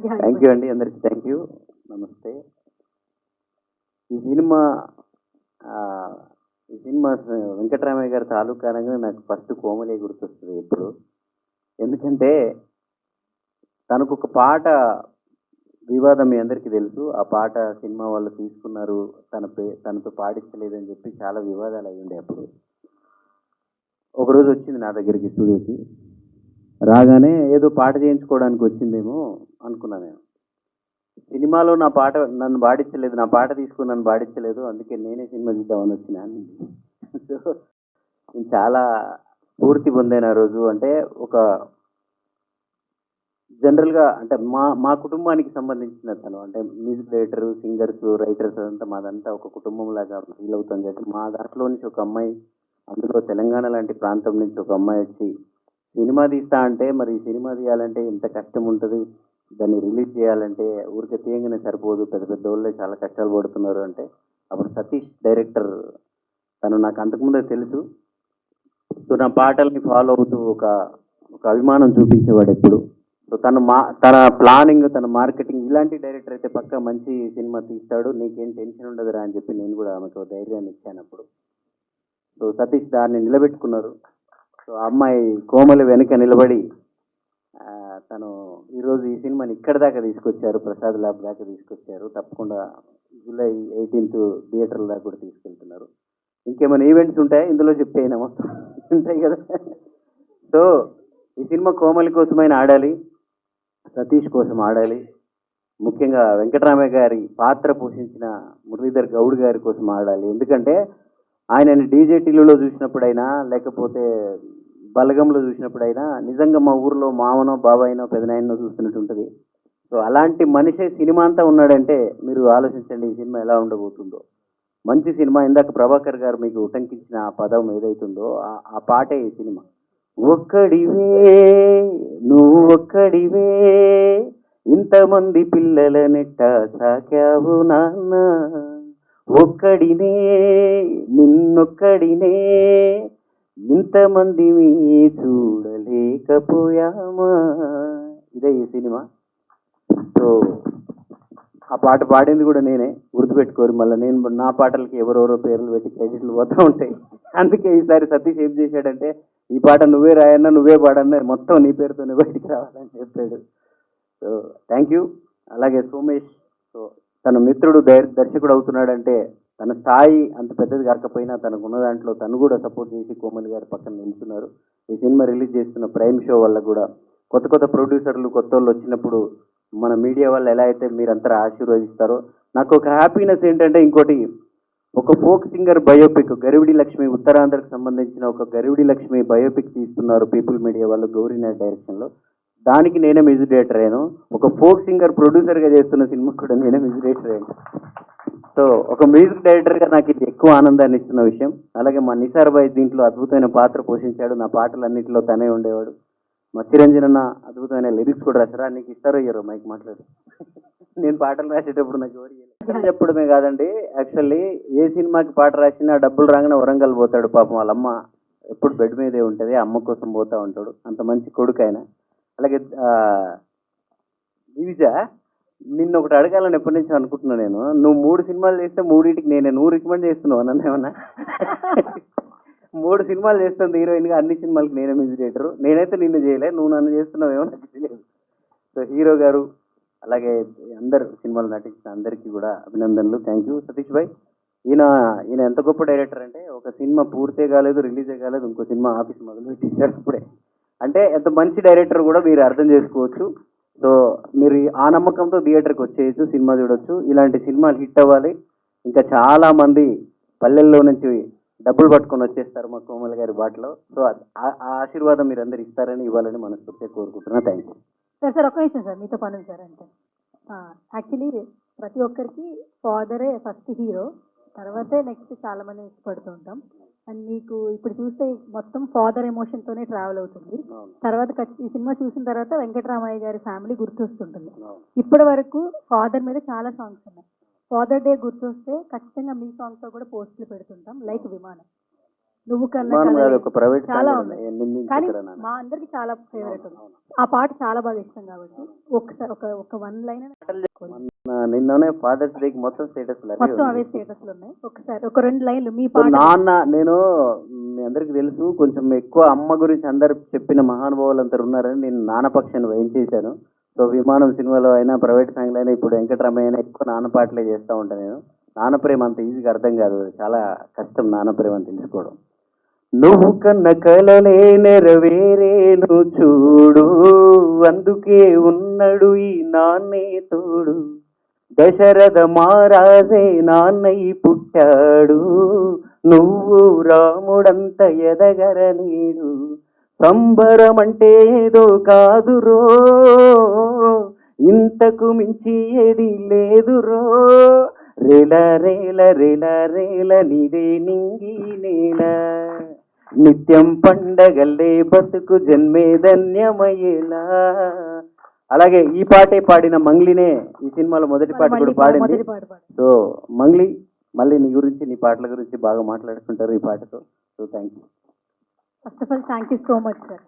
Thank you అండి, అందరికి thank you. నమస్తే. ఈ సినిమా ఆ, ఈ సినిమా వెంకటరామయ్య గారి తాలూకా అనగానే నాకు ఫస్ట్ కోమలే గుర్తొస్తుంది ఎప్పుడు. ఎందుకంటే తనకు ఒక పాట వివాదం మీ అందరికీ తెలుసు. ఆ పాట సినిమా వాళ్ళు తీసుకున్నారు, తనతో పాడించలేదని చెప్పి చాలా వివాదాలు అయ్యిండే. అప్పుడు ఒకరోజు వచ్చింది నా దగ్గరికి స్టూడియోకి. రాగానే ఏదో పాట చేయించుకోవడానికి వచ్చిందేమో అనుకున్నాను నేను. సినిమాలో నా పాట నన్ను పాడించలేదు, నా పాట తీసుకుని నన్ను పాడించలేదు, అందుకే నేనే సినిమా తీద్దామని వచ్చిన. సో నేను చాలా పూర్తి పొందాను ఆ రోజు. అంటే ఒక జనరల్గా అంటే మా కుటుంబానికి సంబంధించిన తను, అంటే మ్యూజిక్ డైరెక్టర్, సింగర్స్, రైటర్స్ అంతా మాదంతా ఒక కుటుంబం లాగా ఫీల్ అవుతుంది. అంటే మా దాంట్లో నుంచి ఒక అమ్మాయి, అందులో తెలంగాణ లాంటి ప్రాంతం నుంచి ఒక అమ్మాయి వచ్చి సినిమా తీస్తా అంటే, మరి సినిమా తీయాలంటే ఎంత కష్టం ఉంటుంది, దాన్ని రిలీజ్ చేయాలంటే ఊరికే తీయంగానే సరిపోదు, పెద్ద పెద్ద వాళ్ళే చాలా కష్టాలు పడుతున్నారు అంటే, అప్పుడు సతీష్ డైరెక్టర్ తను నాకు అంతకుముందే తెలుసు. సో నా పాటల్ని ఫాలో అవుతూ ఒక ఒక అభిమానం చూపించేవాడు ఎప్పుడు. సో తన ప్లానింగ్, తన మార్కెటింగ్, ఇలాంటి డైరెక్టర్ అయితే పక్కా మంచి సినిమా తీస్తాడు, నీకేం టెన్షన్ ఉండదురా అని చెప్పి నేను కూడా ఆమెకు ధైర్యాన్ని ఇచ్చాను అప్పుడు. సో సతీష్ దాన్ని నిలబెట్టుకున్నారు. సో ఆ అమ్మాయి కోమలి వెనుక నిలబడి తను ఈరోజు ఈ సినిమాని ఇక్కడి దాకా తీసుకొచ్చారు, ప్రసాద్ ల్యాబ్ దాకా తీసుకొచ్చారు. తప్పకుండా జూలై 18 థియేటర్ల దాకా కూడా తీసుకెళ్తున్నారు. ఇంకేమైనా ఈవెంట్స్ ఉంటాయా ఇందులో చెప్పేనా? మొత్తం ఉంటాయి కదా. సో ఈ సినిమా కోమలి కోసమైనా ఆడాలి, సతీష్ కోసం ఆడాలి, ముఖ్యంగా వెంకటరామయ్య గారి పాత్ర పోషించిన మురళీధర్ గౌడ్ గారి కోసం ఆడాలి. ఎందుకంటే ఆయనని డీజే టిల్లులో చూసినప్పుడైనా, లేకపోతే బలగంలో చూసినప్పుడైనా నిజంగా మా ఊర్లో మామనో, బాబాయినో, పెదనాయనో చూస్తున్నట్టు ఉంటుంది. సో అలాంటి మనిషే సినిమా అంతా ఉన్నాడంటే మీరు ఆలోచించండి ఈ సినిమా ఎలా ఉండబోతుందో. మంచి సినిమా. ఇందాక ప్రభాకర్ గారు మీకు ఉటంకించిన ఆ పదం ఏదైతుందో ఆ పాటే ఈ సినిమా. ఒక్కడివే నువ్వు ఒక్కడివే, ఇంతమంది పిల్లల నెట్ట సాకావు నాన్న, ఒక్కడినే నిన్నొక్కడినే ఇంతమంది మీ చూడలేకపోయామా. ఇదే ఈ సినిమా. సో ఆ పాట పాడింది కూడా నేనే, గుర్తుపెట్టుకోరు. మళ్ళీ నేను నా పాటలకి ఎవరెవరో పేర్లు పెట్టి క్రెడిట్లు పోతూ ఉంటాయి. అందుకే ఈసారి సతీష్ ఏం చేశాడంటే, ఈ పాట నువ్వే రాయన్నా, నువ్వే పాడన్నా, మొత్తం నీ పేరుతోనే బయటికి రావాలని చెప్పాడు. So thank you. అలాగే సోమేష్, సో తన మిత్రుడు దర్శకుడు అవుతున్నాడంటే తన స్థాయి అంత పెద్దది కాకపోయినా తనకున్న దాంట్లో తను కూడా సపోర్ట్ చేసి కోమలి గారి పక్కన నిలుచున్నారు. ఈ సినిమా రిలీజ్ చేస్తున్న ప్రైమ్ షో వల్ల కూడా కొత్త కొత్త ప్రొడ్యూసర్లు, కొత్త వాళ్ళు వచ్చినప్పుడు మన మీడియా వాళ్ళు ఎలా అయితే మీరంతా ఆశీర్వదిస్తారో, నాకు ఒక హ్యాపీనెస్ ఏంటంటే, ఇంకోటి ఒక folk singer biopic Garividi Lakshmi, ఉత్తరాంధ్రకు సంబంధించిన ఒక గరివిడి లక్ష్మి బయోపిక్ తీస్తున్నారు పీపుల్ మీడియా వాళ్ళు గౌరీనాథ్ డైరెక్షన్లో. దానికి నేనే మ్యూజిక్ డైరెక్టర్ అయ్యాను. ఒక ఫోక్ సింగర్ ప్రొడ్యూసర్గా చేస్తున్న సినిమా కూడా నేనే మ్యూజిక్ డైరెక్టర్ అయ్యాను. సో ఒక మ్యూజిక్ డైరెక్టర్గా నాకు ఇది ఎక్కువ ఆనందాన్ని ఇస్తున్న విషయం. అలాగే మా నిసార్ భాయ్ దీంట్లో అద్భుతమైన పాత్ర పోషించాడు. నా పాటలన్నింటిలో తనే ఉండేవాడు. మా చిరంజీవి అన్న అద్భుతమైన లిరిక్స్ కూడా రాశారా. నీకు ఇస్తారో ఇయ్యరో మైక్ మాట్లాడు. నేను పాటలు రాసేటప్పుడు నాకు ఎవరు చెప్పడమే కాదండి, యాక్చువల్లీ ఏ సినిమాకి పాట రాసినా డబ్బులు రాగానే వరంగల్ పోతాడు పాపం. వాళ్ళ అమ్మ ఎప్పుడు బెడ్ మీదే ఉంటుంది, అమ్మ కోసం పోతూ ఉంటాడు. అంత మంచి కొడుకు ఆయన. అలాగే దివిజ, నిన్న ఒకటి అడగాలని ఎప్పటి నుంచి అనుకుంటున్నాను నేను. నువ్వు 3 సినిమాలు చేస్తే 3టికి నేనే, నువ్వు రికమెండ్ చేస్తున్నావు నన్ను ఏమన్నా? 3 సినిమాలు చేస్తుంది హీరోయిన్గా, అన్ని సినిమాలకి నేనే మ్యూజిక్ డైరెక్టర్. నేనైతే నిన్ను చేయలే, నువ్వు నన్ను చేస్తున్నావేమో నాకు తెలియదు. సో హీరో గారు, అలాగే అందరు సినిమాలు నటించిన అందరికీ కూడా అభినందనలు. థ్యాంక్ యూ సతీష్ భాయ్. ఈయన ఎంత గొప్ప డైరెక్టర్ అంటే, ఒక సినిమా పూర్తే కాలేదు, రిలీజే కాలేదు, ఇంకో సినిమా ఆఫీస్ మొదలు పెట్టించాడు అప్పుడే. అంటే ఎంత మంచి డైరెక్టర్ కూడా మీరు అర్థం చేసుకోవచ్చు. సో మీరు ఆ నమ్మకంతో థియేటర్కి వచ్చేయచ్చు, సినిమా చూడొచ్చు. ఇలాంటి సినిమాలు హిట్ అవ్వాలి, ఇంకా చాలా మంది పల్లెల్లో నుంచి డబ్బులు పట్టుకొని వచ్చేస్తారు మా కోమల్ గారి బాటలో. సో ఆ ఆశీర్వాదం మీరు అందరు ఇస్తారని, ఇవ్వాలని మనస్ఫూర్తిగా కోరుకుంటున్నా. Thank you sir. ఒక్క నిమిషం సార్, మీతో పనులు సార్. అంటే యాక్చువల్లీ ప్రతి ఒక్కరికి ఫాదరే ఫస్ట్ హీరో, తర్వాతే నెక్స్ట్ చాలా మంది ఇష్టపడుతూ ఉంటాం. అండ్ మీకు ఇప్పుడు చూస్తే మొత్తం ఫాదర్ ఎమోషన్తోనే ట్రావెల్ అవుతుంది. తర్వాత ఈ సినిమా చూసిన తర్వాత వెంకటరామయ్య గారి ఫ్యామిలీ గుర్తొస్తుంటుంది. ఇప్పటి వరకు ఫాదర్ మీద చాలా సాంగ్స్ ఉన్నాయి. ఫాదర్ డే గుర్తొస్తే ఖచ్చితంగా మీ సాంగ్తో కూడా పోస్టులు పెడుతుంటాం, లైక్ విమానం. నువ్వు కన్నా విమానం కాదు, కలలే. ఒక ప్రైవేట్ చాలా ఛానల్ ఉన్నాయి. ఉంది. కానీ నిందించకరా నాన్న. మా అందరికి చాలా ఫేవరెట్ ఉంది. ఆ పాట చాలా బాగా ఇష్టం కాబట్టి ఒకసారి ఒక వన్ లైన్ నిన్ననే ఫాదర్స్ డేకి మొత్తం స్టేటస్ మొత్తం అవే స్టేటస్లు ఉన్నాయి. ఒకసారి ఒక 2 లైన్లు మీ పాట. నాన్న, నేను మీ అందరికి తెలుసు కొంచెం ఎక్కువ అమ్మ గురించి అందరు చెప్పిన మహానుభావులు అందరు ఉన్నారని నేను నాన్న పక్షాన్ని వహించేశాను. సో విమానం సినిమాలో అయినా ప్రైవేట్ సాంగ్లో అయినా ఇప్పుడు వెంకటరమయ్య అయినా ఎక్కువ నాన్న పాటలే చేస్తూ ఉంటాను నేను. నాన్న ప్రేమ అంత ఈజీగా అర్థం కాదు, చాలా కష్టం నాన్న ప్రేమ అని తెలుసుకోవడం. నువ్వు కన్న కలలే నెరవేరేను చూడు, అందుకే ఉన్నడు ఈ నాన్నే తోడు. దశరథ మహారాజే నాన్నై పుట్టాడు, నువ్వు రాముడంత ఎదగర నీడు. సంబరమంటే ఏదో కాదురో, ఇంతకు మించి ఏది లేదురో. రేల రేల రేల రేల నిదే నింగి నేల, నిత్యం పండగల్లే బతుకు జన్మే ధన్యమయ్యేలా. అలాగే ఈ పాటే పాడిన మంగ్లీనే ఈ సినిమాలో మొదటి పాట కూడా పాడింది. మొదటి పాట పాడు. సో మంగ్లీ, మళ్ళీ నీ గురించి నీ పాటల గురించి బాగా మాట్లాడుకుంటారు ఈ పాటతో. So thank you. First of all thank you so much sir.